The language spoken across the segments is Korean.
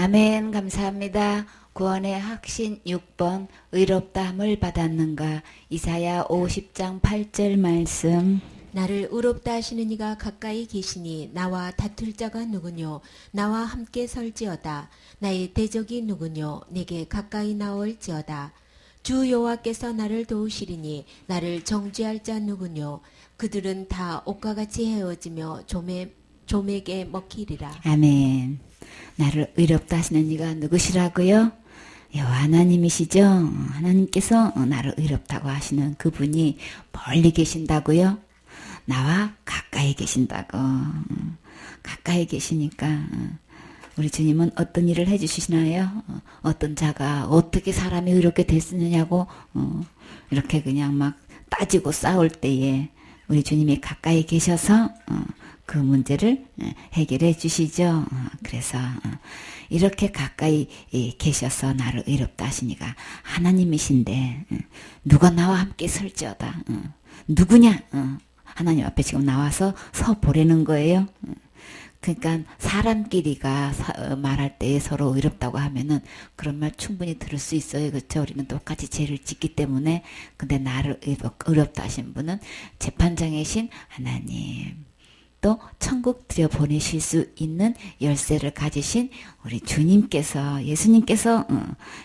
아멘. 감사합니다. 구원의 확신 6번 의롭다함을 받았는가. 이사야 50장 8절 말씀. 나를 의롭다 하시는 이가 가까이 계시니 나와 다툴 자가 누구뇨. 나와 함께 설지어다. 나의 대적이 누구뇨. 내게 가까이 나올지어다. 주 여호와께서 나를 도우시리니 나를 정죄할 자 누구뇨. 그들은 다 옷과 같이 헤어지며 좀에게 먹히리라. 아멘. 나를 의롭다 하시는 이가 누구시라고요? 여호와 하나님이시죠. 하나님께서 나를 의롭다고 하시는 그분이 멀리 계신다고요? 나와 가까이 계신다고. 가까이 계시니까 우리 주님은 어떤 일을 해주시나요? 어떤 자가 어떻게 사람이 의롭게 됐느냐고 이렇게 그냥 막 따지고 싸울 때에 우리 주님이 가까이 계셔서 그 문제를 해결해 주시죠. 그래서 이렇게 가까이 계셔서 나를 의롭다 하시니까 하나님이신데 누가 나와 함께 설지어다. 누구냐? 하나님 앞에 지금 나와서 서 보라는 거예요. 그러니까 사람끼리가 말할 때 서로 의롭다고 하면은 그런 말 충분히 들을 수 있어요. 그렇죠? 우리는 똑같이 죄를 짓기 때문에. 근데 나를 의롭다 하신 분은 재판장이신 하나님, 또 천국 들여보내실 수 있는 열쇠를 가지신 우리 주님께서, 예수님께서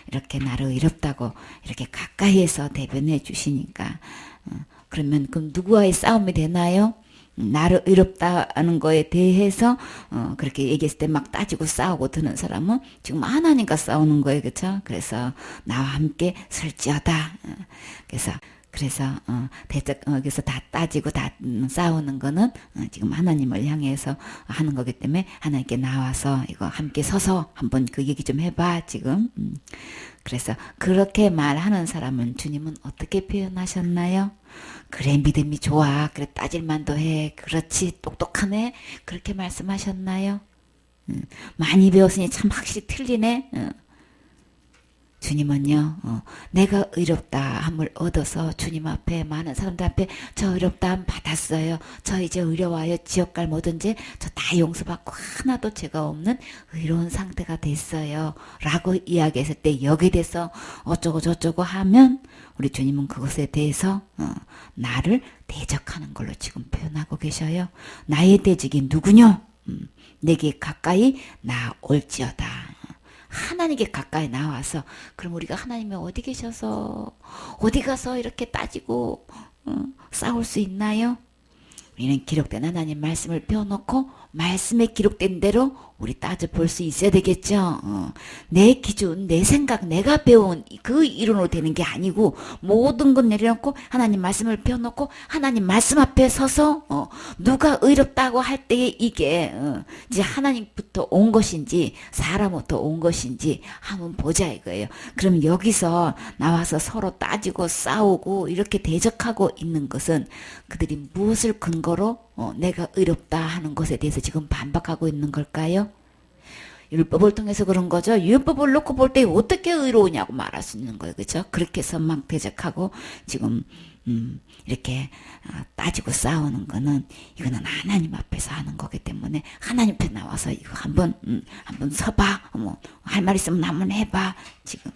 이렇게 나를 의롭다고 이렇게 가까이에서 대변해 주시니까 그러면 그럼 누구와의 싸움이 되나요? 나를 의롭다는 거에 대해서 그렇게 얘기했을 때 막 따지고 싸우고 드는 사람은 지금 하나님과 싸우는 거예요. 그렇죠? 그래서 나와 함께 설지어다. 그래서 여기서 다 따지고 다 싸우는 거는 지금 하나님을 향해서 하는 거기 때문에 하나님께 나와서 이거 함께 서서 한번 그 얘기 좀 해봐 지금. 그래서 그렇게 말하는 사람은 주님은 어떻게 표현하셨나요? 그래, 믿음이 좋아. 그래, 따질만도 해. 그렇지, 똑똑하네. 그렇게 말씀하셨나요? 많이 배웠으니 참 확실히 틀리네. 주님은요, 내가 의롭다함을 얻어서 주님 앞에, 많은 사람들 앞에 저 의롭다함 받았어요. 저 이제 의로워요. 지옥 갈 모든 죄 저 다 용서받고 하나도 죄가 없는 의로운 상태가 됐어요. 라고 이야기했을 때 여기에 대해서 어쩌고 저쩌고 하면 우리 주님은 그것에 대해서 나를 대적하는 걸로 지금 표현하고 계셔요. 나의 대적이 누구뇨? 내게 가까이 나올지어다. 하나님께 가까이 나와서, 그럼 우리가 하나님이 어디 계셔서 어디 가서 이렇게 따지고 싸울 수 있나요? 우리는 기록된 하나님 말씀을 펴놓고 말씀에 기록된 대로 우리 따져볼 수 있어야 되겠죠. 내 기준, 내 생각, 내가 배운 그 이론으로 되는 게 아니고 모든 건 내려놓고 하나님 말씀을 펴놓고 하나님 말씀 앞에 서서 누가 의롭다고 할 때에 이게 이제 하나님부터 온 것인지 사람부터 온 것인지 한번 보자 이거예요. 그럼 여기서 나와서 서로 따지고 싸우고 이렇게 대적하고 있는 것은 그들이 무엇을 근거로 내가 의롭다 하는 것에 대해서 지금 반박하고 있는 걸까요? 율법을 통해서 그런 거죠. 율법을 놓고 볼 때 어떻게 의로우냐고 말할 수 있는 거예요. 그렇죠? 그렇게 해서 막 대적하고 지금 이렇게 따지고 싸우는 거는 이거는 하나님 앞에서 하는 거기 때문에 하나님 앞에 나와서 이거 한번 서봐. 할 말 있으면 한번 해봐. 지금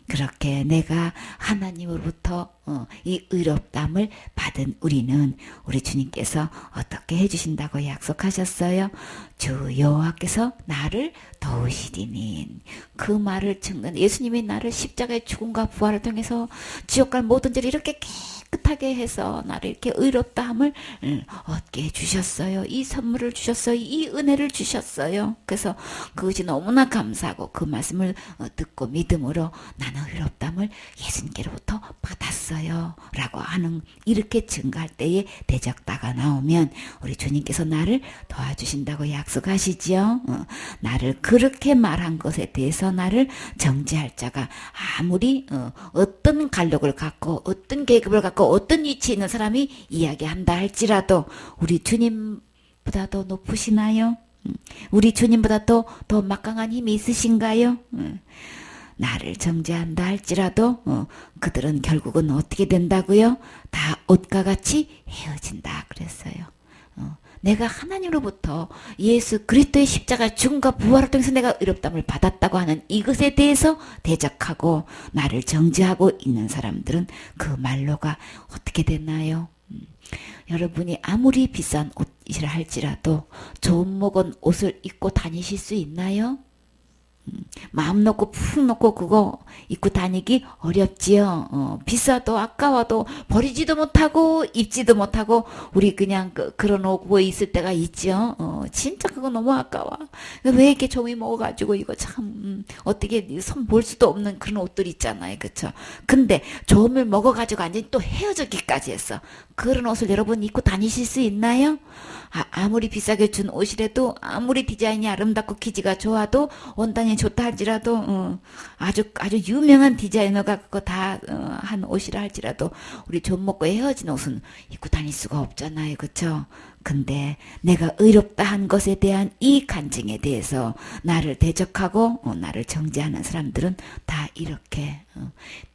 그렇게 내가 하나님으로부터 이 의롭담을 받은 우리는 우리 주님께서 어떻게 해주신다고 약속하셨어요? 주 여호와께서 나를 도우시리니. 그 말을 증거, 예수님이 나를 십자가의 죽음과 부활을 통해서 지옥 갈 모든 죄를 이렇게 깨끗하게 해서 나를 이렇게 의롭다함을 얻게 해주셨어요. 이 선물을 주셨어요. 이 은혜를 주셨어요. 그래서 그것이 너무나 감사하고 그 말씀을 듣고 믿음으로 나는 의롭다함을 예수님께로부터 받았어요 라고 하는, 이렇게 증거할 때에 대적다가 나오면 우리 주님께서 나를 도와주신다고 약속하시지요. 나를 그렇게 말한 것에 대해서 나를 정죄할 자가 아무리 어떤 간력을 갖고 어떤 계급을 갖고 어떤 위치에 있는 사람이 이야기한다 할지라도 우리 주님보다 더 높으시나요? 우리 주님보다 더 막강한 힘이 있으신가요? 나를 정죄한다 할지라도 그들은 결국은 어떻게 된다고요? 다 옷과 같이 헤어진다 그랬어요. 내가 하나님으로부터 예수 그리스도의 십자가 죽음과 부활을 통해서 내가 의롭다함을 받았다고 하는 이것에 대해서 대적하고 나를 정죄하고 있는 사람들은 그 말로가 어떻게 되나요? 여러분이 아무리 비싼 옷이라 할지라도 좋은 먹은 옷을 입고 다니실 수 있나요? 마음 놓고 푹 놓고 그거 입고 다니기 어렵지요. 비싸도 아까워도 버리지도 못하고 입지도 못하고 우리 그냥 그런 옷 있을 때가 있죠. 진짜 그거 너무 아까워. 왜 이렇게 종이 먹어가지고 이거 참 어떻게 손 볼 수도 없는 그런 옷들 있잖아요. 그쵸? 근데 조음을 먹어가지고 완전히 또 헤어졌기까지 했어. 그런 옷을 여러분 입고 다니실 수 있나요? 아무리 비싸게 준 옷이라도 아무리 디자인이 아름답고 기지가 좋아도 원단이 좋다 할지라도 아주 유명한 디자이너가 그거 다 한 옷이라 할지라도 우리 좀 먹고 헤어진 옷은 입고 다닐 수가 없잖아요. 그쵸? 근데 내가 의롭다 한 것에 대한 이 간증에 대해서 나를 대적하고 나를 정죄하는 사람들은 다 이렇게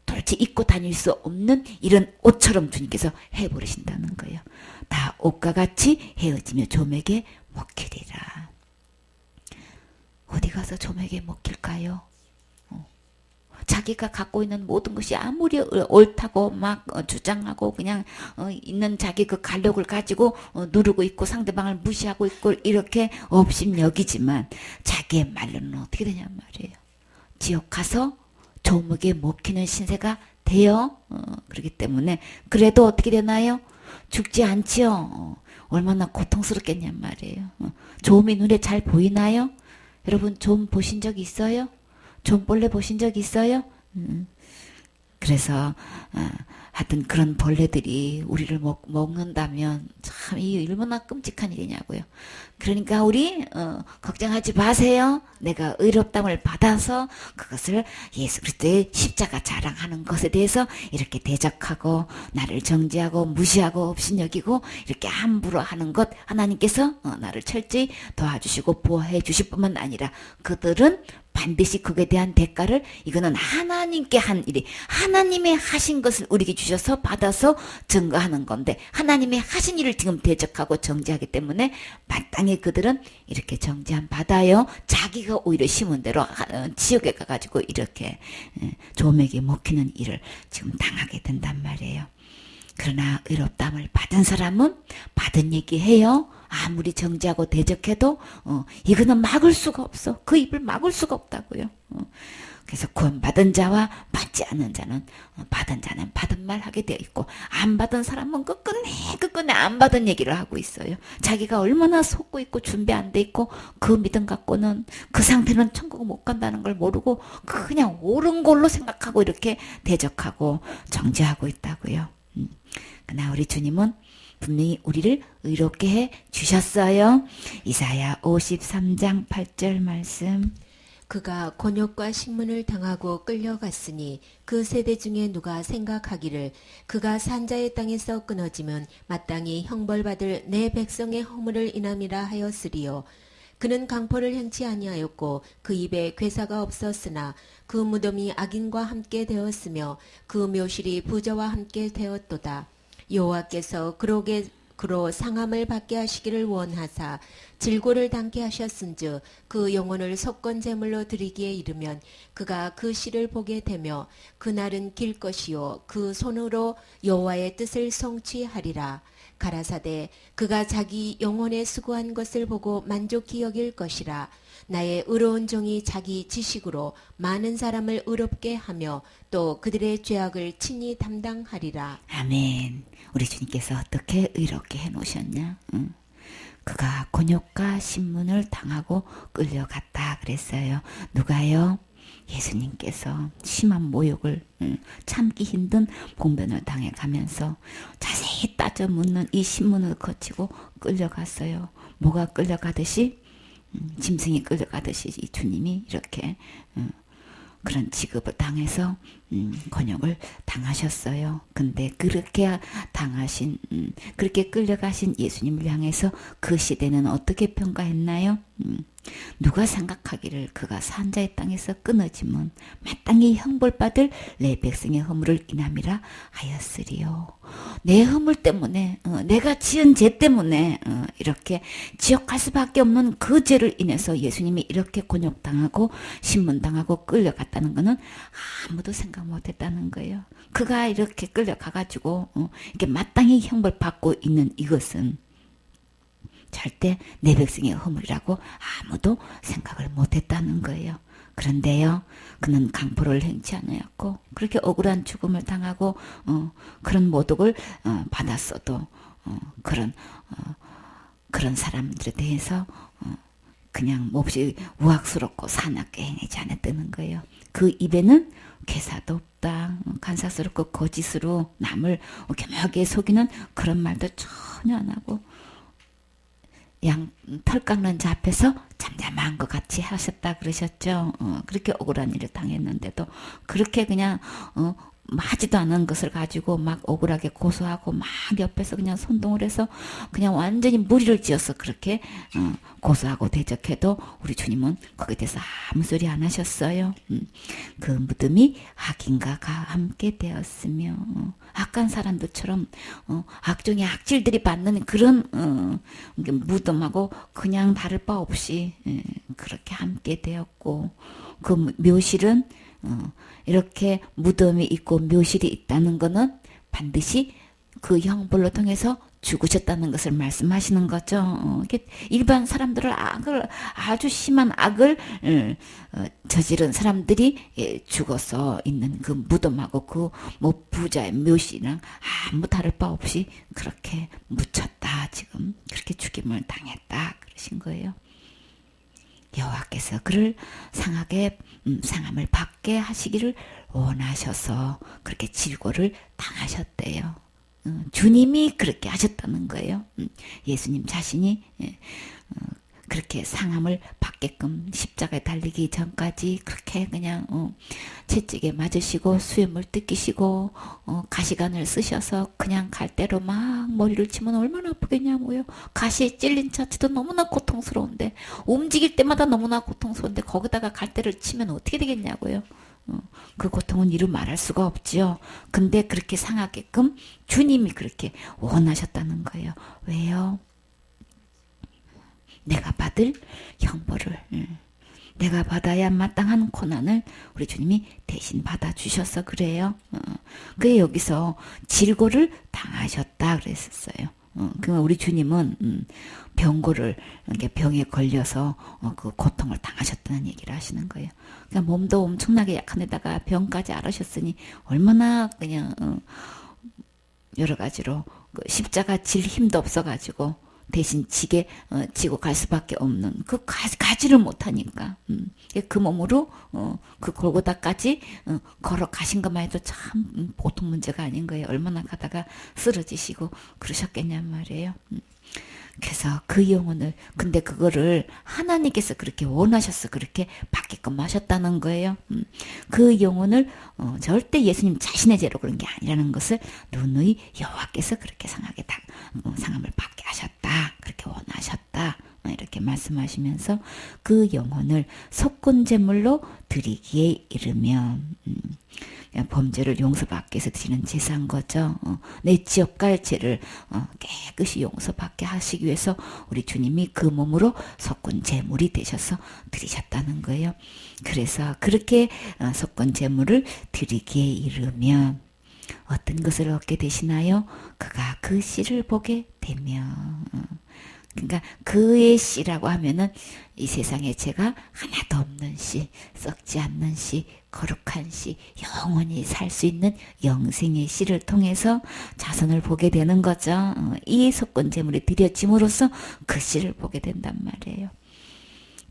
도대체 입고 다닐 수 없는 이런 옷처럼 주님께서 해버리신다는 거예요. 다 옷과 같이 헤어지며 조맥에 먹히리라. 어디 가서 조맥에 먹힐까요? 자기가 갖고 있는 모든 것이 아무리 옳다고 막 주장하고 그냥 있는 자기 그 간력을 가지고 누르고 있고 상대방을 무시하고 있고 이렇게 업심여기지만 자기의 말로는 어떻게 되냔 말이에요. 지옥 가서 조목에 먹히는 신세가 돼요. 그렇기 때문에 그래도 어떻게 되나요? 죽지 않지요. 얼마나 고통스럽겠냔 말이에요. 조음이 눈에 잘 보이나요? 여러분 조음 보신 적 있어요? 조음벌레 보신 적 있어요? 그래서 하여튼 그런 벌레들이 우리를 먹는다면 참 이 얼마나 끔찍한 일이냐고요. 그러니까 우리 걱정하지 마세요. 내가 의롭다함을 받아서 그것을 예수 그리스도의 십자가 자랑하는 것에 대해서 이렇게 대적하고 나를 정죄하고 무시하고 업신여기고 이렇게 함부로 하는 것 하나님께서 나를 철저히 도와주시고 보호해 주실 뿐만 아니라 그들은 반드시 그에 대한 대가를 이거는 하나님께 한 일이 하나님의 하신 것을 우리에게 주셔서 받아서 증거하는 건데 하나님의 하신 일을 지금 대적하고 정죄하기 때문에 마땅히 그들은 이렇게 정죄함 받아요. 자기가 오히려 심은 대로 지옥에 가가지고 이렇게 조맥에 먹히는 일을 지금 당하게 된단 말이에요. 그러나 의롭다함을 받은 사람은 받은 얘기해요. 아무리 정죄하고 대적해도 이거는 막을 수가 없어. 그 입을 막을 수가 없다고요. 그래서 구원받은 자와 받지 않은 자는 받은 자는 받은 말 하게 되어 있고 안 받은 사람은 끝끝내 안 받은 얘기를 하고 있어요. 자기가 얼마나 속고 있고 준비 안 돼 있고 그 믿음 갖고는 그 상태는 천국 못 간다는 걸 모르고 그냥 옳은 걸로 생각하고 이렇게 대적하고 정죄하고 있다고요. 그러나 우리 주님은 분명히 우리를 의롭게 해 주셨어요. 이사야 53장 8절 말씀. 그가 곤욕과 신문을 당하고 끌려갔으니 그 세대 중에 누가 생각하기를 그가 산자의 땅에서 끊어지면 마땅히 형벌받을 내 백성의 허물을 인함이라 하였으리요. 그는 강포를 행치 아니하였고 그 입에 괴사가 없었으나 그 무덤이 악인과 함께 되었으며 그 묘실이 부저와 함께 되었도다. 여호와께서 그로 상함을 받게 하시기를 원하사 질고를 당케 하셨은즉 그 영혼을 속건 제물로 드리기에 이르면 그가 그 시를 보게 되며 그날은 길 것이요 그 손으로 여호와의 뜻을 성취하리라. 가라사대 그가 자기 영혼에 수고한 것을 보고 만족히 여길 것이라. 나의 의로운 종이 자기 지식으로 많은 사람을 의롭게 하며 또 그들의 죄악을 친히 담당하리라. 아멘. 우리 주님께서 어떻게 의롭게 해놓으셨냐? 그가 곤욕과 신문을 당하고 끌려갔다 그랬어요. 누가요? 예수님께서 심한 모욕을 참기 힘든 봉변을 당해가면서 자세히 따져 묻는 이 신문을 거치고 끌려갔어요. 뭐가 끌려가듯이 짐승이 끌려가듯이 이 주님이 이렇게 그런 취급을 당해서 곤욕을 당하셨어요. 근데 그렇게 당하신 그렇게 끌려가신 예수님을 향해서 그 시대는 어떻게 평가했나요? 누가 생각하기를 그가 산자의 땅에서 끊어짐은 마땅히 형벌받을 내 백성의 허물을 인함이라 하였으리요. 내 허물 때문에 내가 지은 죄 때문에 이렇게 지옥 갈 수밖에 없는 그 죄를 인해서 예수님이 이렇게 곤욕당하고 신문당하고 끌려갔다는 것은 아무도 생각 못했다는 거예요. 그가 이렇게 끌려가가지고 이렇게 마땅히 형벌받고 있는 이것은 절대 내 백성의 허물이라고 아무도 생각을 못했다는 거예요. 그런데요, 그는 강포를 행치 않았고 그렇게 억울한 죽음을 당하고 그런 모독을 받았어도 그런 사람들에 대해서 그냥 몹시 우악스럽고 사납게 행하지 않았다는 거예요. 그 입에는 괴사도 없다. 간사스럽고 거짓으로 남을 교묘하게 속이는 그런 말도 전혀 안 하고 털 깎는 자 앞에서 잠잠한 것 같이 하셨다 그러셨죠. 그렇게 억울한 일을 당했는데도 그렇게 그냥 하지도 않은 것을 가지고 막 억울하게 고소하고 막 옆에서 그냥 선동을 해서 그냥 완전히 무리를 지어서 그렇게 고소하고 대적해도 우리 주님은 거기에 대해서 아무 소리 안 하셨어요. 그 무덤이 악인과 함께 되었으며 악한 사람들처럼 악종의 악질들이 받는 그런 무덤하고 그냥 다를 바 없이 그렇게 함께 되었고 그 묘실은 이렇게 무덤이 있고 묘실이 있다는 것은 반드시 그 형벌로 통해서 죽으셨다는 것을 말씀하시는 거죠. 일반 사람들을 아주 심한 악을 저지른 사람들이 죽어서 있는 그 무덤하고 그 뭐 부자의 묘실이랑 아무 다를 바 없이 그렇게 묻혔다. 지금 그렇게 죽임을 당했다. 그러신 거예요. 여호와께서 그를 상함을 받게 하시기를 원하셔서 그렇게 질고를 당하셨대요. 주님이 그렇게 하셨다는 거예요. 예수님 자신이 그렇게 상함을 받게끔 십자가에 달리기 전까지 그렇게 그냥 채찍에 맞으시고 수염을 뜯기시고 가시관을 쓰셔서 그냥 갈대로 막 머리를 치면 얼마나 아프겠냐고요. 가시에 찔린 자체도 너무나 고통스러운데 움직일 때마다 너무나 고통스러운데 거기다가 갈대를 치면 어떻게 되겠냐고요. 그 고통은 이루 말할 수가 없지요. 근데 그렇게 상하게끔 주님이 그렇게 원하셨다는 거예요. 왜요? 내가 받을 형벌을 내가 받아야 마땅한 고난을 우리 주님이 대신 받아주셔서 그래요. 그게 여기서 질고를 당하셨다 그랬었어요. 그러면 우리 주님은 병고를 병에 걸려서 그 고통을 당하셨다는 얘기를 하시는 거예요. 그러니까 몸도 엄청나게 약한 데다가 병까지 앓으셨으니 얼마나 그냥 여러 가지로 그 십자가 질 힘도 없어가지고 대신 지고 갈 수밖에 없는 그 가지를 못하니까 그 몸으로 그 골고다까지 걸어가신 것만 해도 참 보통 문제가 아닌 거예요. 얼마나 가다가 쓰러지시고 그러셨겠냔 말이에요. 그래서 그 영혼을 근데 그거를 하나님께서 그렇게 원하셔서 그렇게 받게끔 하셨다는 거예요. 그 영혼을 절대 예수님 자신의 죄로 그런 게 아니라는 것을 누누이 여호와께서 그렇게 상함을 받게 하셨다. 그렇게 원하셨다. 이렇게 말씀하시면서 그 영혼을 속건제물로 드리기에 이르면 범죄를 용서받기 위해서 드리는 제사인 거죠. 내 지옥 갈 죄를 깨끗이 용서받게 하시기 위해서 우리 주님이 그 몸으로 속건제물이 되셔서 드리셨다는 거예요. 그래서 그렇게 속건제물을 드리기에 이르면 어떤 것을 얻게 되시나요? 그가 그 씨를 보게 되면 그러니까 그의 씨라고 하면은 이 세상에 죄가 하나도 없는 씨, 썩지 않는 씨, 거룩한 씨, 영원히 살 수 있는 영생의 씨를 통해서 자선을 보게 되는 거죠. 이 속건제물이 드려짐으로써 그 씨를 보게 된단 말이에요.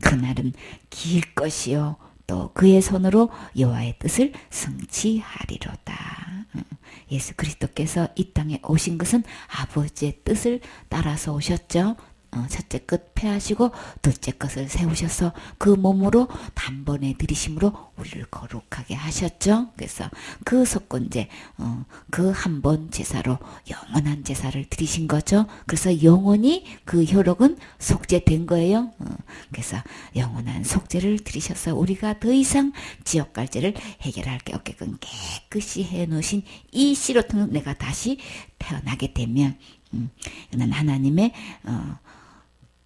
그날은 길 것이요 또 그의 손으로 여호와의 뜻을 성취하리로다. 예수 그리스도께서 이 땅에 오신 것은 아버지의 뜻을 따라서 오셨죠. 첫째 것 폐하시고 둘째 것을 세우셔서 그 몸으로 다 단번에 들이심으로 우리를 거룩하게 하셨죠. 그래서 그 속건제, 그 한 번 제사로 영원한 제사를 드리신 거죠. 그래서 영원히 그 혈육은 속죄된 거예요. 그래서 영원한 속죄를 드리셔서 우리가 더 이상 지옥갈제를 해결할 게 없게끔 깨끗이 해놓으신 이 씨로 통해 내가 다시 태어나게 되면 이는 하나님의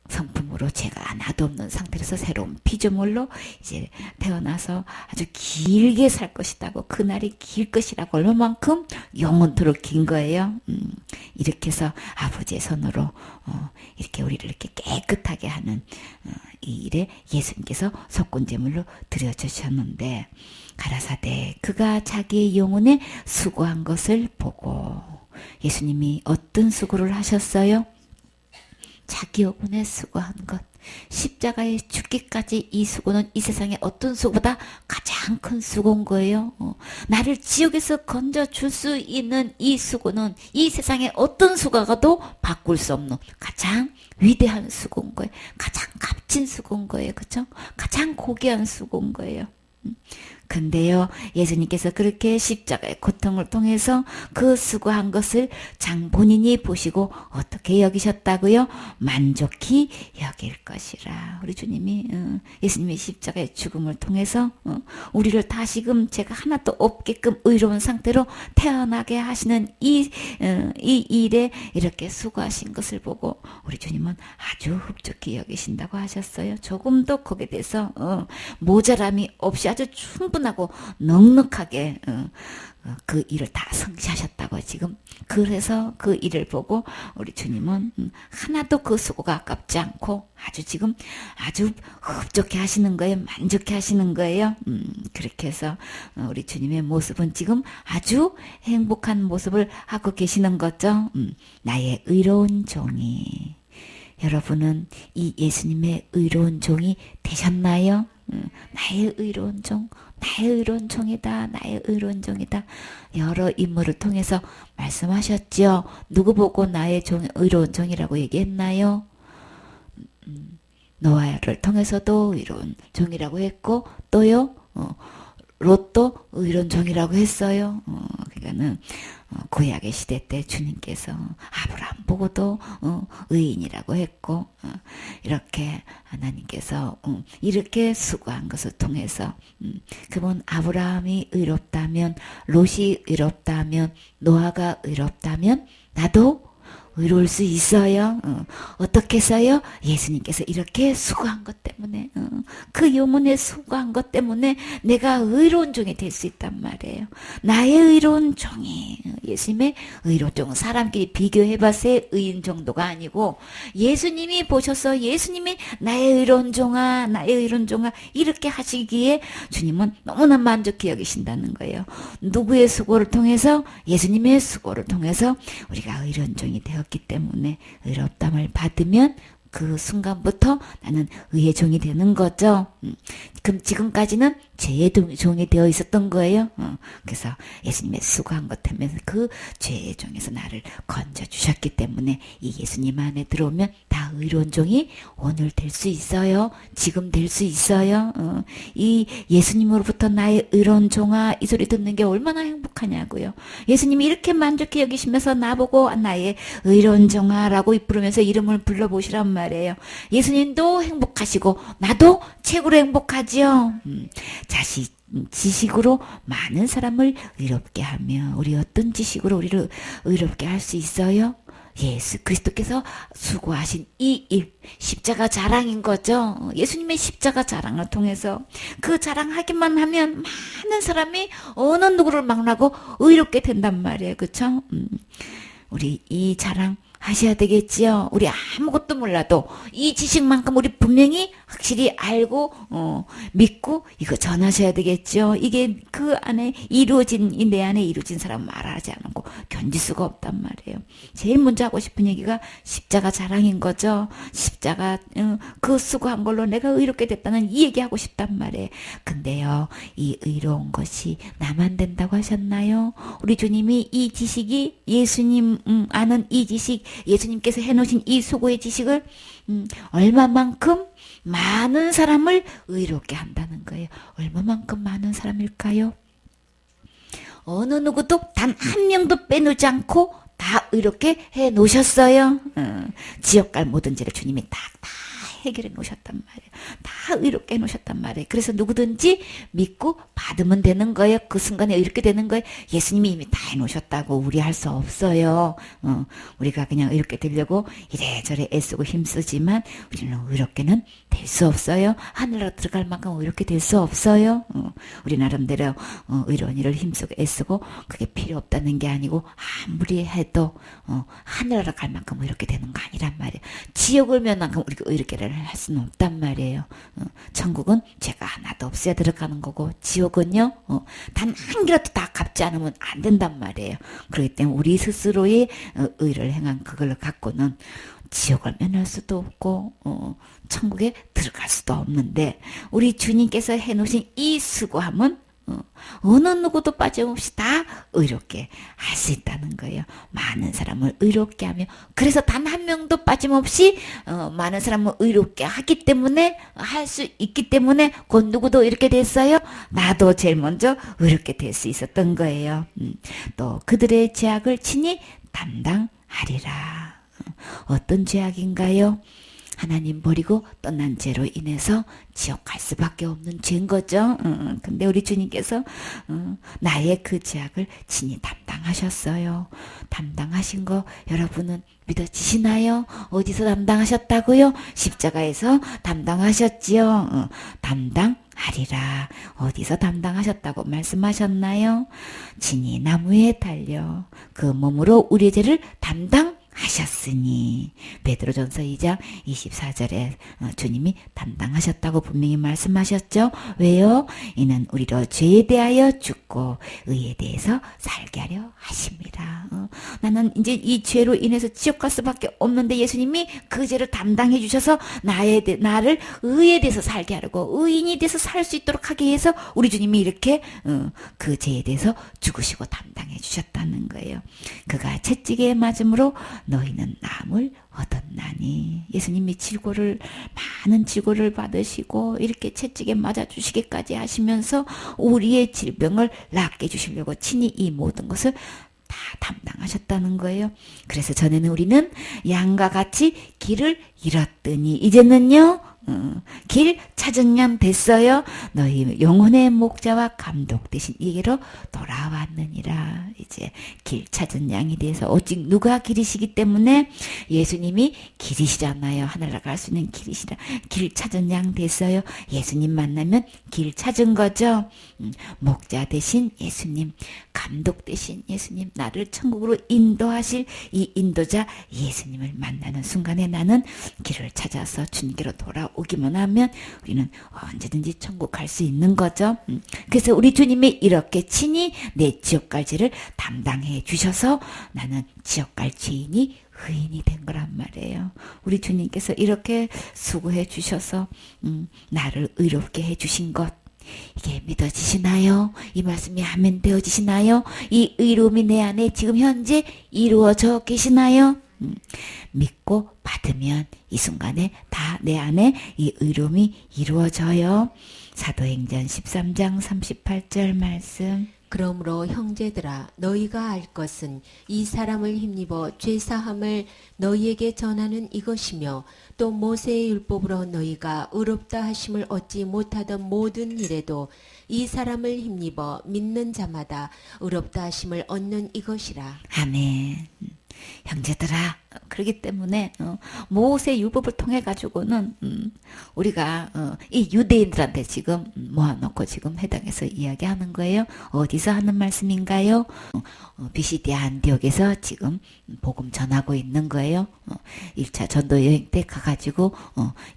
성품으로 죄가 하나도 없는 상태에서 새로운 피조물로 이제 태어나서 아주 길게 살 것이라고, 그날이 길 것이라고, 얼마만큼 영원토록 긴 거예요. 이렇게 해서 아버지의 손으로 이렇게 우리를 이렇게 깨끗하게 하는 이 일에 예수님께서 속건제물로 드려주셨는데, 가라사대 그가 자기의 영혼에 수고한 것을 보고, 예수님이 어떤 수고를 하셨어요? 자기 영혼에 수고한 것, 십자가에 죽기까지 이 수고는 이 세상에 어떤 수고보다 가장 큰 수고인 거예요. 나를 지옥에서 건져줄 수 있는 이 수고는 이 세상에 어떤 수고가도 바꿀 수 없는 가장 위대한 수고인 거예요. 가장 값진 수고인 거예요. 그렇죠? 가장 고귀한 수고인 거예요. 근데요, 예수님께서 그렇게 십자가의 고통을 통해서 그 수고한 것을 본인이 보시고 어떻게 여기셨다고요? 만족히 여길 것이라. 우리 주님이 예수님의 십자가의 죽음을 통해서 우리를 다시금 죄가 하나도 없게끔 의로운 상태로 태어나게 하시는 이 일에 이렇게 수고하신 것을 보고 우리 주님은 아주 흡족히 여기신다고 하셨어요. 조금도 거기에 대해서 모자람이 없이 아주 충분하고 넉넉하게 그 일을 다 성취하셨다고 지금. 그래서 그 일을 보고 우리 주님은 하나도 그 수고가 아깝지 않고 아주 지금 아주 흡족해 하시는 거예요. 만족해 하시는 거예요. 그렇게 해서 우리 주님의 모습은 지금 아주 행복한 모습을 하고 계시는 거죠. 나의 의로운 종이. 여러분은 이 예수님의 의로운 종이 되셨나요? 나의 의로운 종, 나의 의로운 종이다, 나의 의로운 종이다. 여러 인물을 통해서 말씀하셨죠. 누구 보고 나의 의로운 종이라고 얘기했나요? 노아를 통해서도 의로운 종이라고 했고, 또요, 롯도 의로운 종이라고 했어요. 그러니까는 구약의 시대 때 주님께서 아브라함 보고도 의인이라고 했고, 이렇게 하나님께서 이렇게 수고한 것을 통해서 그분 아브라함이 의롭다면, 롯이 의롭다면, 노아가 의롭다면 나도 의로울 수 있어요. 어떻게 해서요? 예수님께서 이렇게 수고한 것 때문에, 그 영혼에 수고한 것 때문에 내가 의로운 종이 될 수 있단 말이에요. 나의 의로운 종이, 예수님의 의로운 종은 사람끼리 비교해봐서의 의인 정도가 아니고, 예수님이 보셔서 예수님이 나의 의로운 종아, 나의 의로운 종아 이렇게 하시기에 주님은 너무나 만족해 여기신다는 거예요. 누구의 수고를 통해서? 예수님의 수고를 통해서 우리가 의로운 종이 되었기 때문에 의롭담을 받으면 그 순간부터 나는 의의 종이 되는 거죠. 그럼 지금까지는 죄의 종이 되어 있었던 거예요. 그래서 예수님의 수고한 것 때문에 그 죄의 종에서 나를 건져주셨기 때문에 이 예수님 안에 들어오면 다 의로운 종이 오늘 될 수 있어요. 지금 될 수 있어요. 이 예수님으로부터 나의 의로운 종아 이 소리 듣는 게 얼마나 행복하냐고요. 예수님이 이렇게 만족해 여기시면서 나보고 나의 의로운 종아라고 부르면서 이름을 불러보시란 말이에요. 예수님도 행복하시고 나도 최고로 행복하지요. 지식으로 많은 사람을 의롭게 하며, 우리 어떤 지식으로 우리를 의롭게 할 수 있어요? 예수 그리스도께서 수고하신 이 일, 십자가 자랑인 거죠. 예수님의 십자가 자랑을 통해서 그 자랑하기만 하면 많은 사람이 어느 누구를 만나고 의롭게 된단 말이에요. 그렇죠? 우리 이 자랑 하셔야 되겠지요. 우리 아무것도 몰라도 이 지식만큼 우리 분명히 확실히 알고 믿고 이거 전하셔야 되겠죠. 이게 그 안에 이루어진, 내 안에 이루어진 사람 말하지 않고 견딜 수가 없단 말이에요. 제일 먼저 하고 싶은 얘기가 십자가 자랑인 거죠. 십자가 그 수고한 걸로 내가 의롭게 됐다는 이 얘기하고 싶단 말이에요. 근데요, 이 의로운 것이 나만 된다고 하셨나요? 우리 주님이 이 지식이, 예수님 아는 이 지식, 예수님께서 해놓으신 이 수고의 지식을 얼마만큼 많은 사람을 의롭게 한다는 거예요. 얼마만큼 많은 사람일까요? 어느 누구도 단 한 명도 빼놓지 않고 다 의롭게 해 놓으셨어요. 지옥갈 모든 죄를 주님이 다 해결해 놓으셨단 말이에요. 다 의롭게 해 놓으셨단 말이에요. 그래서 누구든지 믿고 받으면 되는 거예요. 그 순간에 이렇게 되는 거예요. 예수님이 이미 다 해 놓으셨다고 우리 할 수 없어요. 우리가 그냥 이렇게 되려고 이래저래 애쓰고 힘쓰지만 우리는 의롭게는 될 수 없어요. 하늘나라 들어갈 만큼 의롭게 될 수 없어요. 우리 나름대로 의로운 일을 힘쓰고 애쓰고 그게 필요 없다는 게 아니고 아무리 해도 하늘나라 갈 만큼 의롭게 되는 거 아니란 말이에요. 지옥을 면만큼 우리가 의롭게를 할 수는 없단 말이에요. 천국은 죄가 하나도 없어야 들어가는 거고 지옥은요 단 한 개라도 다 갚지 않으면 안 된단 말이에요. 그렇기 때문에 우리 스스로의 의를 행한 그걸 갖고는 지옥을 면할 수도 없고 천국에 들어갈 수도 없는데 우리 주님께서 해놓으신 이 수고함은 어느 누구도 빠짐없이 다 의롭게 할 수 있다는 거예요. 많은 사람을 의롭게 하며 그래서 단 한 명도 빠짐없이 많은 사람을 의롭게 하기 때문에 할 수 있기 때문에 그 누구도 이렇게 됐어요. 나도 제일 먼저 의롭게 될 수 있었던 거예요. 또 그들의 죄악을 친히 담당하리라. 어떤 죄악인가요? 하나님 버리고 떠난 죄로 인해서 지옥 갈 수밖에 없는 죄인 거죠. 근데 우리 주님께서 나의 그 죄악을 친히 담당하셨어요. 담당하신 거 여러분은 믿어지시나요? 어디서 담당하셨다고요? 십자가에서 담당하셨지요. 담당하리라. 어디서 담당하셨다고 말씀하셨나요? 친히 나무에 달려 그 몸으로 우리의 죄를 담당하셨으니 베드로전서 2장 24절에 주님이 담당하셨다고 분명히 말씀하셨죠. 왜요? 이는 우리로 죄에 대하여 죽고 의에 대해서 살게 하려 하십니다. 나는 이제 이 죄로 인해서 지옥 갈 수밖에 없는데 예수님이 그 죄를 담당해 주셔서 나를 의에 대해서 살게 하려고 의인이 돼서 살 수 있도록 하기 위해서 우리 주님이 이렇게 그 죄에 대해서 죽으시고 담당해 주셨다는 거예요. 그가 채찍에 맞음으로 너희는 남을 얻었나니. 예수님이 많은 질고를 받으시고 이렇게 채찍에 맞아주시기까지 하시면서 우리의 질병을 낫게 해주시려고 친히 이 모든 것을 다 담당하셨다는 거예요. 그래서 전에는 우리는 양과 같이 길을 잃었더니 이제는요 길 찾은 양 됐어요. 너희 영혼의 목자와 감독 대신 이게로 돌아왔느니라. 이제 길 찾은 양이 돼서 오직 누가 길이시기 때문에 예수님이 길이시잖아요. 하늘나라 갈 수 있는 길이시라. 길 찾은 양 됐어요. 예수님 만나면 길 찾은 거죠. 목자 대신 예수님, 감독 대신 예수님, 나를 천국으로 인도하실 이 인도자 예수님을 만나는 순간에 나는 길을 찾아서 주님께로 돌아오기만 하면 우리는 언제든지 천국 갈 수 있는 거죠. 그래서 우리 주님이 이렇게 친히 내 지옥 갈 죄를 담당해 주셔서 나는 지옥 갈 죄인이 의인이 된 거란 말이에요. 우리 주님께서 이렇게 수고해 주셔서 나를 의롭게 해 주신 것 이게 믿어지시나요? 이 말씀이 아멘 되어지시나요? 이 의로움이 내 안에 지금 현재 이루어져 계시나요? 믿고 받으면 이 순간에 다 내 안에 이 의로움이 이루어져요. 사도행전 13장 38절 말씀. 그러므로 형제들아 너희가 알 것은 이 사람을 힘입어 죄사함을 너희에게 전하는 이것이며 또 모세의 율법으로 너희가 의롭다 하심을 얻지 못하던 모든 일에도 이 사람을 힘입어 믿는 자마다 의롭다 하심을 얻는 이것이라. 아멘. 형제들아, 그렇기 때문에 모세 율법을 통해 가지고는 우리가 이 유대인들한테 지금 모아놓고 지금 해당해서 이야기하는 거예요. 어디서 하는 말씀인가요? 비시디아 안디옥에서 지금 복음 전하고 있는 거예요. 1차 전도 여행 때 가가지고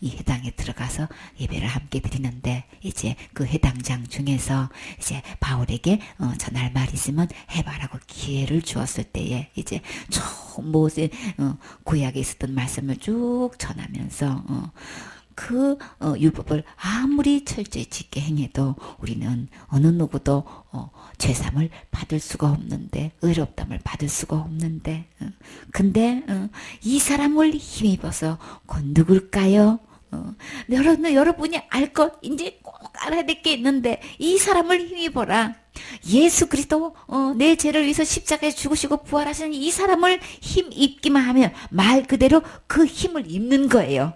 이 해당에 들어가서 예배를 함께 드리는데 이제 그 해당장 중에서 이제 바울에게 전할 말 있으면 해봐라고 기회를 주었을 때에 이제 모세 구약에 있었던 말씀을 쭉 전하면서 그 율법을 아무리 철저히 지게 행해도 우리는 어느 누구도 죄삼을 받을 수가 없는데 의롭담을 받을 수가 없는데 근데 이 사람을 힘입어서 곧 누굴까요? 여러분이 알 것, 이제 꼭 알아야 될 게 있는데, 이 사람을 힘입어라. 예수 그리스도 내 죄를 위해서 십자가에 죽으시고 부활하시는 이 사람을 힘입기만 하면 말 그대로 그 힘을 입는 거예요.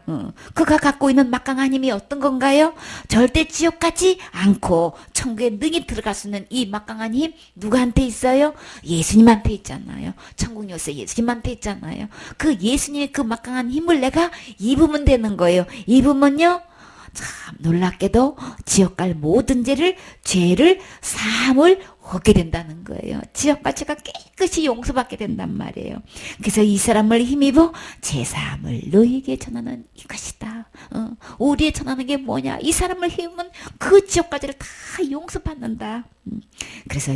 그가 갖고 있는 막강한 힘이 어떤 건가요? 절대 지옥 가지 않고 천국에 능히 들어갈 수 있는 이 막강한 힘 누구한테 있어요? 예수님한테 있잖아요. 천국 열쇠 예수님한테 있잖아요. 그 예수님의 그 막강한 힘을 내가 입으면 되는 거예요. 입으면요, 참 놀랍게도 지옥 갈 모든 죄를 사함을 얻게 된다는 거예요. 지옥과 죄가 깨끗이 용서받게 된단 말이에요. 그래서 이 사람을 힘입어 제사함을 너희에게 전하는 이것이다. 우리에 전하는 게 뭐냐? 이 사람을 힘으면 그 지옥과 죄를 다 용서받는다. 그래서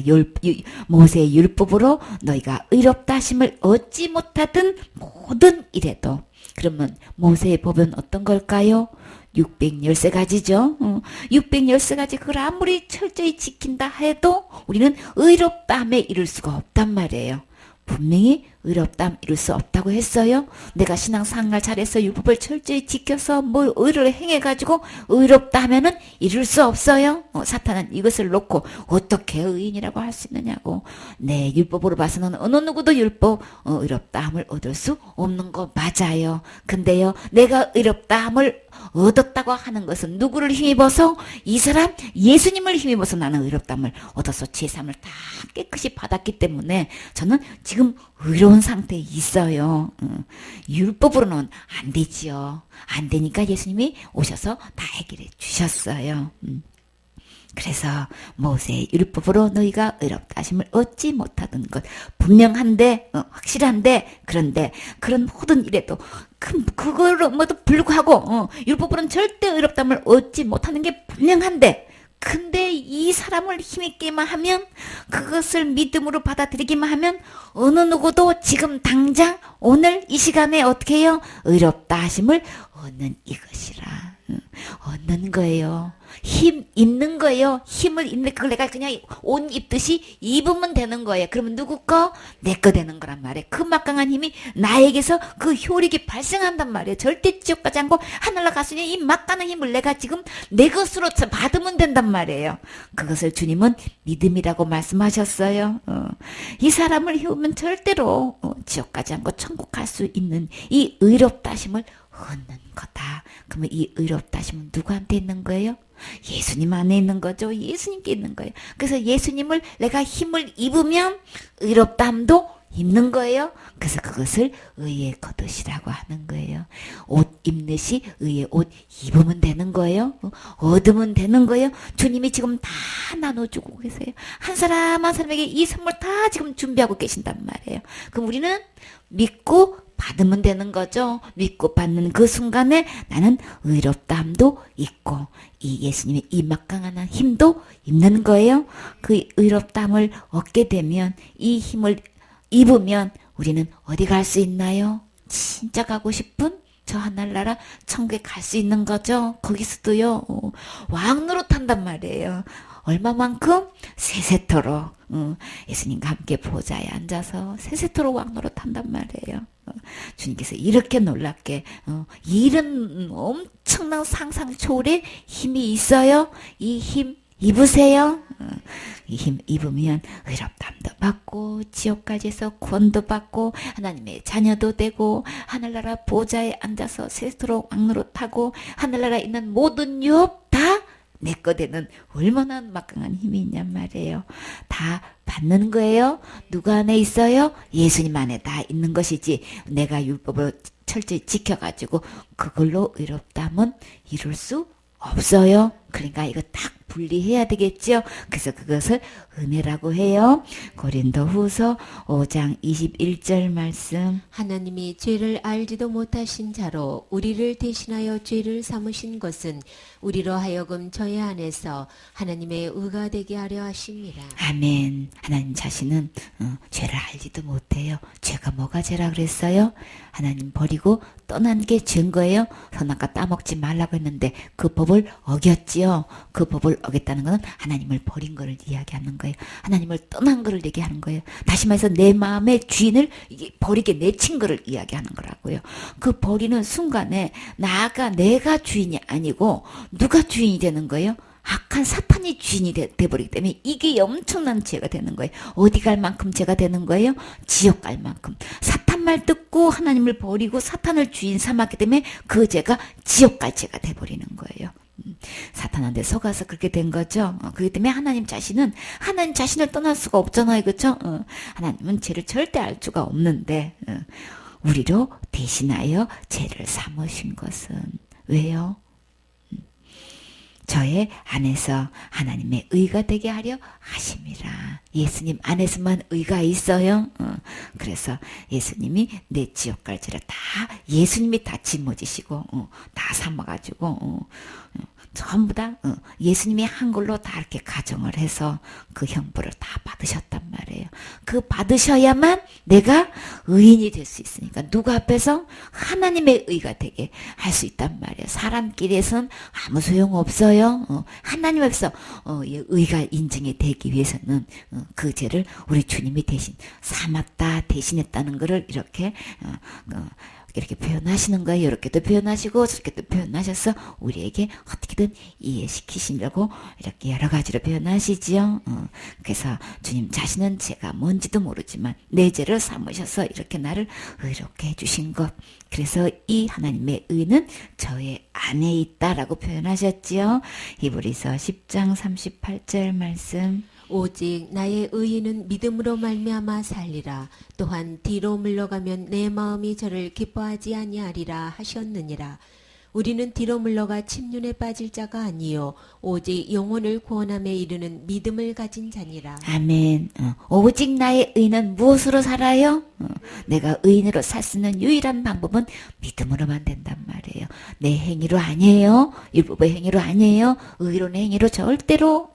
모세의 율법으로 너희가 의롭다 하심을 얻지 못하던 모든 일에도, 그러면 모세의 법은 어떤 걸까요? 613가지죠. 613가지 그걸 아무리 철저히 지킨다 해도 우리는 의롭다함에 이를 수가 없단 말이에요. 분명히 의롭다함 이룰 수 없다고 했어요. 내가 신앙생활 잘해서 율법을 철저히 지켜서 뭘 의를 행해가지고 의롭다 하면은 이룰 수 없어요. 사탄은 이것을 놓고 어떻게 의인이라고 할 수 있느냐고. 내 율법으로 봐서는 어느 누구도 의롭다함을 얻을 수 없는 거 맞아요. 근데요, 내가 의롭다함을 얻었다고 하는 것은 누구를 힘입어서? 이 사람 예수님을 힘입어서 나는 의롭다함을 얻어서 제사함을 다 깨끗이 받았기 때문에 저는 지금 의로운 상태에 있어요. 율법으로는 안 되지요. 안 되니까 예수님이 오셔서 다 해결해 주셨어요. 그래서 모세의 율법으로 너희가 의롭다 하심을 얻지 못하던 것 분명한데, 확실한데, 그런데 그런 모든 일에도 그거로 모두 불구하고 율법으로는 절대 의롭다함을 얻지 못하는 게 분명한데, 근데 이 사람을 힘있게만 하면, 그것을 믿음으로 받아들이기만 하면 어느 누구도 지금 당장 오늘 이 시간에 어떻게 해요? 의롭다 하심을 얻는 이것이라. 얻는 거예요. 힘 입는 거예요. 힘을 입는, 그걸 내가 그냥 옷 입듯이 입으면 되는 거예요. 그러면 누구 거? 내 거 되는 거란 말이에요. 그 막강한 힘이 나에게서 그 효력이 발생한단 말이에요. 절대 지옥 가지 않고 하늘로 갈 수 있는 이 막강한 힘을 내가 지금 내 것으로 받으면 된단 말이에요. 그것을 주님은 믿음이라고 말씀하셨어요. 이 사람을 힘으면 절대로 지옥 가지 않고 천국 갈 수 있는 이 의롭다 하심을 얻는 거다. 그러면 이 의롭다 하심은 누구한테 있는 거예요? 예수님 안에 있는 거죠. 예수님께 있는 거예요. 그래서 예수님을 내가 힘을 입으면 의롭다함도 입는 거예요. 그래서 그것을 의의 겉옷이라고 하는 거예요. 옷 입듯이 의의 옷 입으면 되는 거예요. 얻으면 되는 거예요. 주님이 지금 다 나눠주고 계세요. 한 사람 한 사람에게 이 선물 다 지금 준비하고 계신단 말이에요. 그럼 우리는 믿고 받으면 되는 거죠. 믿고 받는 그 순간에 나는 의롭다함도 있고 이 예수님의 이 막강한 힘도 있는 거예요. 그 의롭다함을 얻게 되면, 이 힘을 입으면 우리는 어디 갈 수 있나요? 진짜 가고 싶은 저 하늘나라 천국에 갈 수 있는 거죠. 거기서도요, 왕노릇 한단 말이에요. 얼마만큼? 세세토록 예수님과 함께 보좌에 앉아서 세세토록 왕노릇 한단 말이에요. 주님께서 이렇게 놀랍게 이런 엄청난 상상 초월의 힘이 있어요. 이 힘 입으세요. 이 힘 입으면 의롭다함도 받고 지옥까지서 구원도 받고 하나님의 자녀도 되고 하늘나라 보좌에 앉아서 세세토록 왕노릇하고 하늘나라에 있는 모든 유업 다 내 거 되는 얼마나 막강한 힘이 있냔 말이에요. 다 받는 거예요. 누구 안에 있어요? 예수님 안에 다 있는 것이지, 내가 율법을 철저히 지켜가지고 그걸로 의롭다면 이룰 수 없어요. 그러니까 이거 딱 분리해야 되겠죠. 그래서 그것을 은혜라고 해요. 고린도후서 5장 21절 말씀. 하나님이 죄를 알지도 못하신 자로 우리를 대신하여 죄를 삼으신 것은 우리로 하여금 저희 안에서 하나님의 의가 되게 하려 하심이라. 아멘. 하나님 자신은 죄를 알지도 못해요. 죄가 뭐가 죄라 그랬어요? 하나님 버리고 떠난 게 죄인 거예요. 선악과 따먹지 말라고 했는데 그 법을 어겼지요. 법이에요. 그 법을 어겼다는 것은 하나님을 버린 것을 이야기하는 거예요. 하나님을 떠난 것을 얘기하는 거예요. 다시 말해서 내 마음의 주인을 버리게 내친 것을 이야기하는 거라고요. 그 버리는 순간에 나가 내가 주인이 아니고 누가 주인이 되는 거예요? 악한 사탄이 주인이 돼버리기 때문에 이게 엄청난 죄가 되는 거예요. 어디 갈 만큼 죄가 되는 거예요? 지옥 갈 만큼. 사탄 말 듣고 하나님을 버리고 사탄을 주인 삼았기 때문에 그 죄가 지옥 갈 죄가 돼버리는 거예요. 사탄한테 속아서 그렇게 된 거죠. 그렇기 때문에 하나님 자신을 떠날 수가 없잖아요. 그렇죠? 하나님은 죄를 절대 알 수가 없는데 우리로 대신하여 죄를 삼으신 것은 왜요? 저의 안에서 하나님의 의가 되게 하려 하심이라. 예수님 안에서만 의가 있어요. 그래서 예수님이 내 지옥 갈 죄를 다 예수님이 다 짊어지시고 다 삼아가지고 전부 다 예수님이 한 걸로 다 이렇게 가정을 해서 그 형벌을 다 받으셨단 말이에요. 그 받으셔야만 내가 의인이 될 수 있으니까 누구 앞에서 하나님의 의가 되게 할 수 있단 말이에요. 사람끼리에선 아무 소용없어요. 하나님 앞에서 의가 인정이 되기 위해서는 그 죄를 우리 주님이 대신 삼았다, 대신했다는 것을 이렇게 표현하시는 거예요. 이렇게도 표현하시고 저렇게도 표현하셔서 우리에게 어떻게든 이해시키시려고 이렇게 여러 가지로 표현하시지요. 그래서 주님 자신은 제가 뭔지도 모르지만 내 죄를 삼으셔서 이렇게 나를 의롭게 해주신 것. 그래서 이 하나님의 의는 저의 안에 있다라고 표현하셨지요. 히브리서 10장 38절 말씀. 오직 나의 의인은 믿음으로 말미암아 살리라. 또한 뒤로 물러가면 내 마음이 저를 기뻐하지 아니하리라 하셨느니라. 우리는 뒤로 물러가 침륜에 빠질 자가 아니요 오직 영혼을 구원함에 이르는 믿음을 가진 자니라. 아멘. 오직 나의 의는 무엇으로 살아요? 내가 의인으로 살 수 있는 유일한 방법은 믿음으로만 된단 말이에요. 내 행위로 아니에요. 율법의 행위로 아니에요. 의로운 행위로 절대로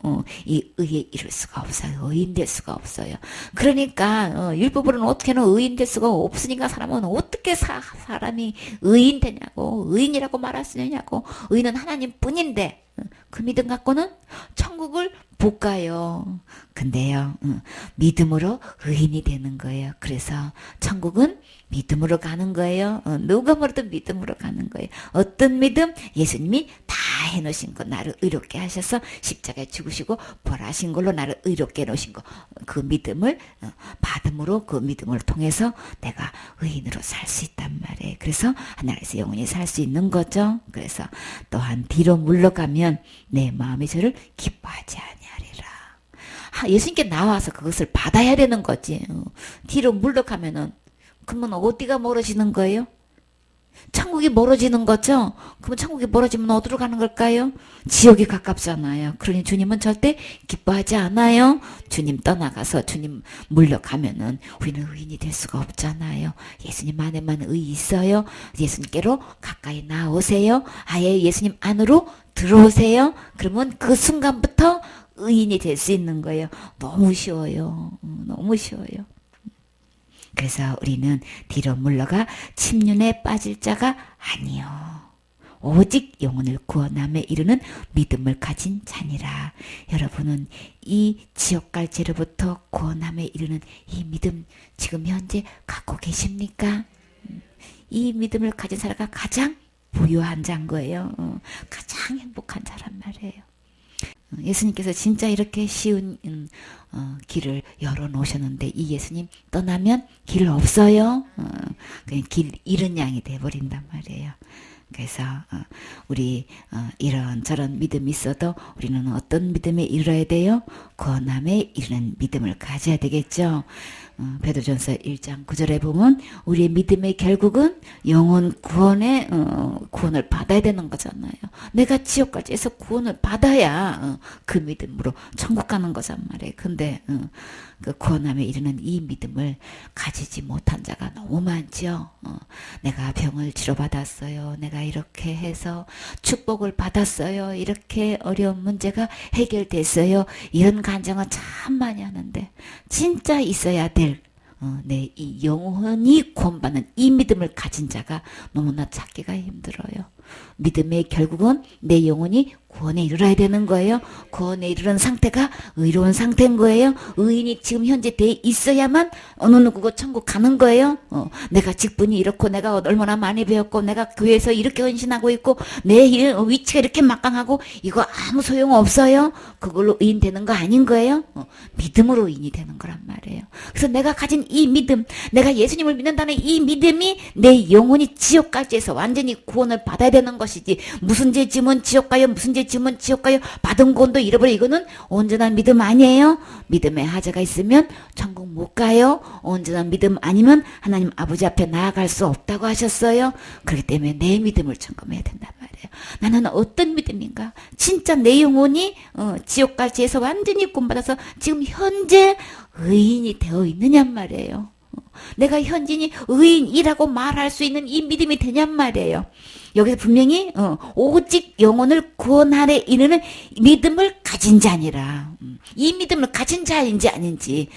이 의에 이룰 수가 없어요. 의인 될 수가 없어요. 그러니까 율법으로는 어떻게는 의인 될 수가 없으니까 사람은 어떻게 사람이 의인 되냐고, 의인이라고 말할 수 있냐고. 의인은 하나님 뿐인데 그 믿음 갖고는 천국을 못 가요. 근데요, 믿음으로 의인이 되는 거예요. 그래서 천국은 믿음으로 가는 거예요. 누가 뭐래도 믿음으로 가는 거예요. 어떤 믿음? 예수님이 다 해놓으신 거, 나를 의롭게 하셔서 십자가에 죽으시고 벌하신 걸로 나를 의롭게 해놓으신 거, 그 믿음을 받음으로, 그 믿음을 통해서 내가 의인으로 살 수 있단 말이에요. 그래서 하나님께서 영원히 살 수 있는 거죠. 그래서 또한 뒤로 물러가면 내 마음이 저를 기뻐하지 아니하리라. 예수님께 나와서 그것을 받아야 되는 거지. 뒤로 물러가면은 그러면 어디가 멀어지는 거예요? 천국이 멀어지는 거죠? 그러면 천국이 멀어지면 어디로 가는 걸까요? 지옥이 가깝잖아요. 그러니 주님은 절대 기뻐하지 않아요. 주님 떠나가서 주님 물러가면은 우리는 의인이 될 수가 없잖아요. 예수님 안에만 의 있어요. 예수님께로 가까이 나오세요. 아예 예수님 안으로 들어오세요. 그러면 그 순간부터 의인이 될 수 있는 거예요. 너무 쉬워요. 너무 쉬워요. 그래서 우리는 뒤로 물러가 침륜에 빠질 자가 아니요 오직 영혼을 구원함에 이르는 믿음을 가진 자니라. 여러분은 이 지옥 갈 죄로부터 구원함에 이르는 이 믿음 지금 현재 갖고 계십니까? 이 믿음을 가진 사람가 가장 부유한 자인 거예요. 가장 행복한 자란 말이에요. 예수님께서 진짜 이렇게 쉬운 길을 열어놓으셨는데 이 예수님 떠나면 길 없어요. 그냥 길 잃은 양이 돼버린단 말이에요. 그래서 우리 이런저런 믿음이 있어도 우리는 어떤 믿음에 이르러야 돼요? 구원함에 이르는 믿음을 가져야 되겠죠. 베드로전서 1장 9절에 보면 우리의 믿음의 결국은 영혼 구원의 구원을 받아야 되는 거잖아요. 내가 지옥까지 해서 구원을 받아야 그 믿음으로 천국 가는 거란 말이에요. 근데 그 구원함에 이르는 이 믿음을 가지지 못한 자가 너무 많죠. 내가 병을 치료받았어요. 내가 이렇게 해서 축복을 받았어요. 이렇게 어려운 문제가 해결됐어요. 이런 간증은 참 많이 하는데 진짜 있어야 될 내 이 영혼이 구원받는 이 믿음을 가진 자가 너무나 찾기가 힘들어요. 믿음의 결국은 내 영혼이 구원에 이르러야 되는 거예요. 구원에 이르는 상태가 의로운 상태인 거예요. 의인이 지금 현재 돼 있어야만 어느 누구고 천국 가는 거예요. 내가 직분이 이렇고 내가 얼마나 많이 배웠고 내가 교회에서 이렇게 헌신하고 있고 내 위치가 이렇게 막강하고 이거 아무 소용 없어요. 그걸로 의인 되는 거 아닌 거예요. 믿음으로 의인이 되는 거란 말이에요. 그래서 내가 가진 이 믿음, 내가 예수님을 믿는다는 이 믿음이 내 영혼이 지옥까지해서 완전히 구원을 받아야 되는 것이지. 무슨 죄 지면 지옥 가요, 무슨 죄 지면 지옥 가요, 받은 구원도 잃어버려. 이거는 온전한 믿음 아니에요. 믿음에 하자가 있으면 천국 못 가요. 온전한 믿음 아니면 하나님 아버지 앞에 나아갈 수 없다고 하셨어요. 그렇기 때문에 내 믿음을 점검해야 된단 말이에요. 나는 어떤 믿음인가? 진짜 내 영혼이 지옥까지 해서 완전히 구원받아서 지금 현재 의인이 되어 있느냔 말이에요. 내가 현진이 의인이라고 말할 수 있는 이 믿음이 되냔 말이에요. 여기서 분명히 오직 영혼을 구원하래 이르는 믿음을 가진 자니라. 이 믿음을 가진 자인지 아닌지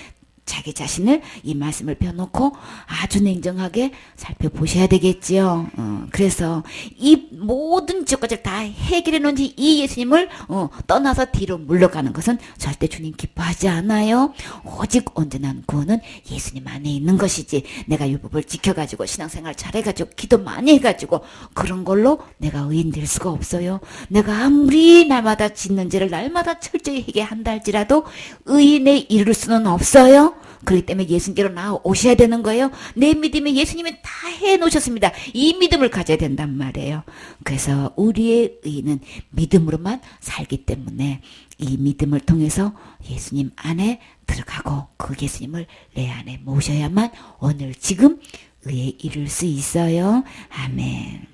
자기 자신을 이 말씀을 펴놓고 아주 냉정하게 살펴보셔야 되겠지요. 그래서 이 모든 지역까지 다 해결해 놓은 이 예수님을 떠나서 뒤로 물러가는 것은 절대 주님 기뻐하지 않아요. 오직 온전한 구원은 예수님 안에 있는 것이지, 내가 율법을 지켜가지고 신앙생활 잘해가지고 기도 많이 해가지고 그런 걸로 내가 의인 될 수가 없어요. 내가 아무리 날마다 짓는 죄를 날마다 철저히 회개한다 할지라도 의인에 이를 수는 없어요. 그렇기 때문에 예수님께로 나오셔야 되는 거예요. 내 믿음에 예수님이 다 해놓으셨습니다. 이 믿음을 가져야 된단 말이에요. 그래서 우리의 의는 믿음으로만 살기 때문에 이 믿음을 통해서 예수님 안에 들어가고 그 예수님을 내 안에 모셔야만 오늘 지금 의에 이룰 수 있어요. 아멘.